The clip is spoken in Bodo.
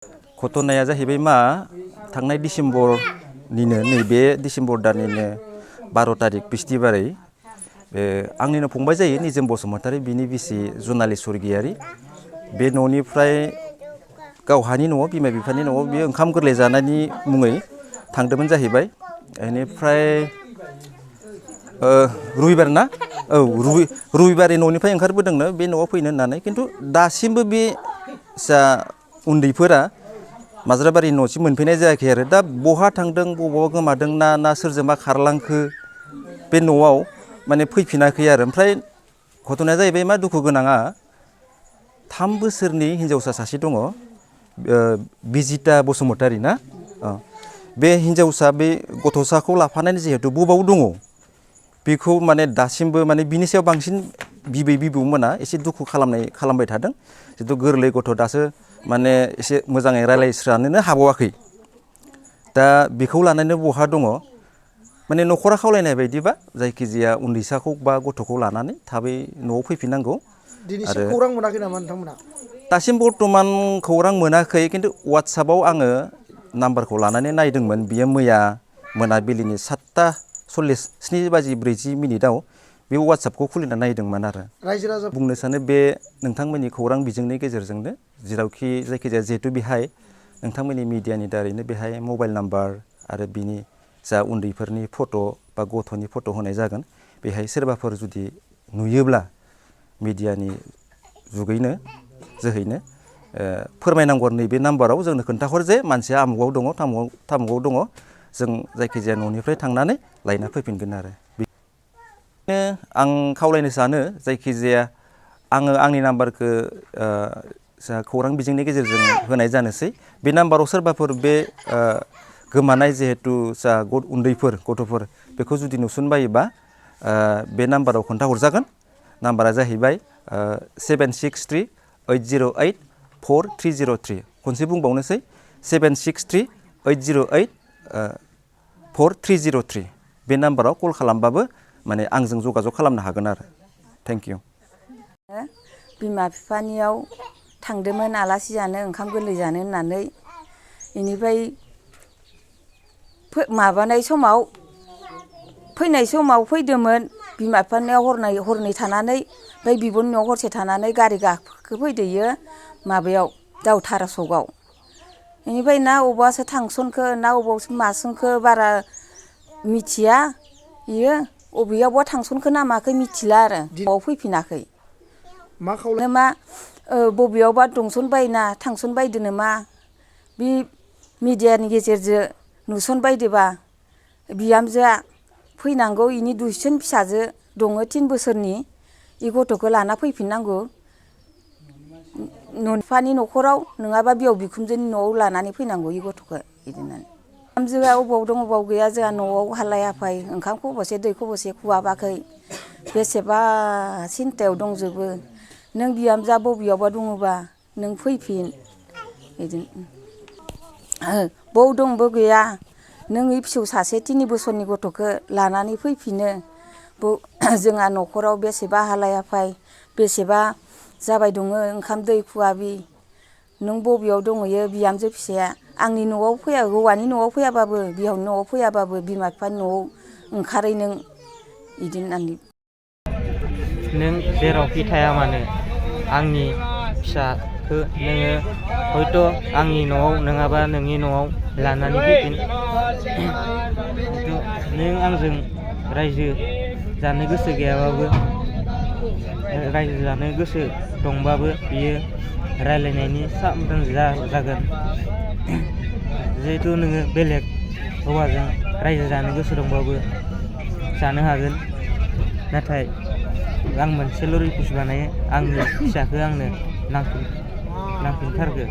घटनाया जाहैबाय मा थांनाय डिसेम्बरनिनो नैबे डिसेम्बर दाननिनो 12 तारिख बिस्थिबारै आंनिनो फंबाय जायो निजोम बसुमतारी बिनि बिसि जुनालि स्वर्गियारी बे न'निफ्राय गावहानि न'आव बिमा बिफानि न'आव बियो ओंखाम गोरलै जानायनि मुङै थांदोंमोन जाहैबाय बेनिफ्राय रबिबार ना औ रबिबारै न'निफ्राय ओंखारबोदोंनो बे न'आव फैनो होननानै खिन्थु दासिमबो बे जा उन्दैफोरा माज्राबारि न'सिम मोनफैनाय जायाखै आरो दा बहा थांदों बबावबा गोमादों ना सोरजोंबा खारलांखो बे न'आव माने फैफिनाखै आरो ओमफ्राय घटनाया जाहैबाय मा दुखु गोनाङा 3 बोसोरनि हिन्जावसा सासे दङ बिजिता बसुमतारी ना बे हिन्जावसा बे गथ'साखौ लाफानानै जिहेतु बबाव दङ बेखौ माने दासिमबो माने बिनि सायाव बांसिन बिबै बिबौमोना एसे दुखु खालामबाय थादों जितु गोरलै गथ' दासो माने एसे मोजाङै रायलायस्रानोनो हाबावाखै दा बेखौ लानानै बहा दङ माने न'खरा खावलायनाय बायदिबा जायखिजाया उन्दैसाखौ बा गथ'खौ लानानै थाबै न'आव फैफिननांगौ दिनैसिम खौरां मोनाखै नामा नोंथांमोना दासिम बर्तमान खौरां मोनाखै खिन्थु वाट्सएपआव आङो नाम्बारखौ लानानै नायदोंमोन बियो मैया मोनाबिलिनि 7:47:40 बे वाट्सएपखौ खुलिना नायदोंमोन आरो रायजो राजा बुंनो सानो बे नोंथांमोननि खौरां बिजोंनि गेजेरजोंनो जेरावखि जायखिजाया जिहेतु बेहाय नोंथांमोननि मिडियानि दारैनो बेहाय मबाइल नाम्बार आरो बिनि जा उन्दैफोरनि फट' बा गथ'नि फट' होनाय जागोन बेहाय सोरबाफोर जुदि नुयोब्ला मिडियानि जुगैनो जोहैनो फोरमायनांगौ नैबे नाम्बाराव जोंनो खोन्थाहर जे मानसिया आमुगाव दङ थामुगाव दङ जों जायखिजाया न'निफ्राय थांनानै लायना फैफिनगोन आरो बेनो आं खावलायनो सानो जायखिजाया आङो आंनि नाम्बारखौ खौरां बिजोंनि गेजेरजों होनाय जानोसै बे नाम्बाराव सोरबाफोर बे गोमानाय जिहेतु जा उन्दैफोर गथ'फोर बेखौ जुदि नुसनबायोबा बे नाम्बाराव खोन्थाहरजागोन नाम्बारा जाहैबाय 763-808-4303 खनसे बुंबावनोसै 763-808-4303 बे नाम्बाराव कल खालामबाबो माने आंजों जगाजग खालामनो हागोन आरो थेंक इउ बिमा बिफानियाव थांदोंमोन आलासि जानो ओंखाम गोरलै जानो होननानै बेनिफ्राय माबानाय समाव फैनाय समाव फैदोंमोन बिमा बिफानियाव हरनै थानानै ओमफ्राय बिब'नि न'आव हरसे थानानै गारि गाखोफैदोयो माबायाव दावथारा सकआव बेनिफ्राय ना अबावबासो थांसनखो ना अबावसो मासनखो बारा मिथिया बियो अबेयावबा थांसनखो ना माखो मिथिला आरो न'आव फैफिनाखै मा खावलाय मा बबेयावबा दंसनबायना थांसनबायदो नामा बे मिडियानि गेजेरजों नुसनबायदोबा बिहामजोआ फैनांगौ इनि दुइसिन फिसाजो दङ 3 बोसोरनि इ गथ'खौ लाना फैफिननांगौ न'निफानि न'खराव नङाबा बिहाव बिखुनजोनि न'आव लानानै फैनांगौ इ गथ'खौ बिदिनो बिहामजोआ अबाव दं अबाव गैया जोंहा न'आव हालाय हाफाय ओंखाम खबसे दै खबसे खुहाबाखै बेसेबा सिन्थायाव दंजोबो नों बिहामजोआ बबेयावबा दङबा नों फैफिन बिदिनो बौ दंबो गैया नों इ फिसौ सासे 3 बोसोरनि गथ'खौ लानानै फैफिनो जोंहा न'खराव बेसेबा हालाय हाफाय बेसेबा जाबाय दङ ओंखाम दै खुवाबि नों बबेयाव दङयो बिहामजो फिसाया आंनि न'आव फैया हौवानि न'आव फैयाबाबो बिहावनि न'आव फैयाबाबो बिमा बिफानि न'आव ओंखारै नों बिदि होननानै नों जेरावखि थाया मानो आंनि फिसाखौ नोङो हयथ' आंनि न'आव नङाबा नोंनि न'आव लानानै फैफिन नों आंजों रायजो जानो गोसो गैयाबाबो रायजो जानो गोसो दंबाबो बियो रायलायनायनि जागोन जिहेथु नोङो बेलेग हौवाजों रायजो जानो गोसो दंबाबो जानो हागोन नाथाय आं मोनसेल' रिकुवेस्ट बानायो आंनि फिसाखौ आंनो नांफिनथारगो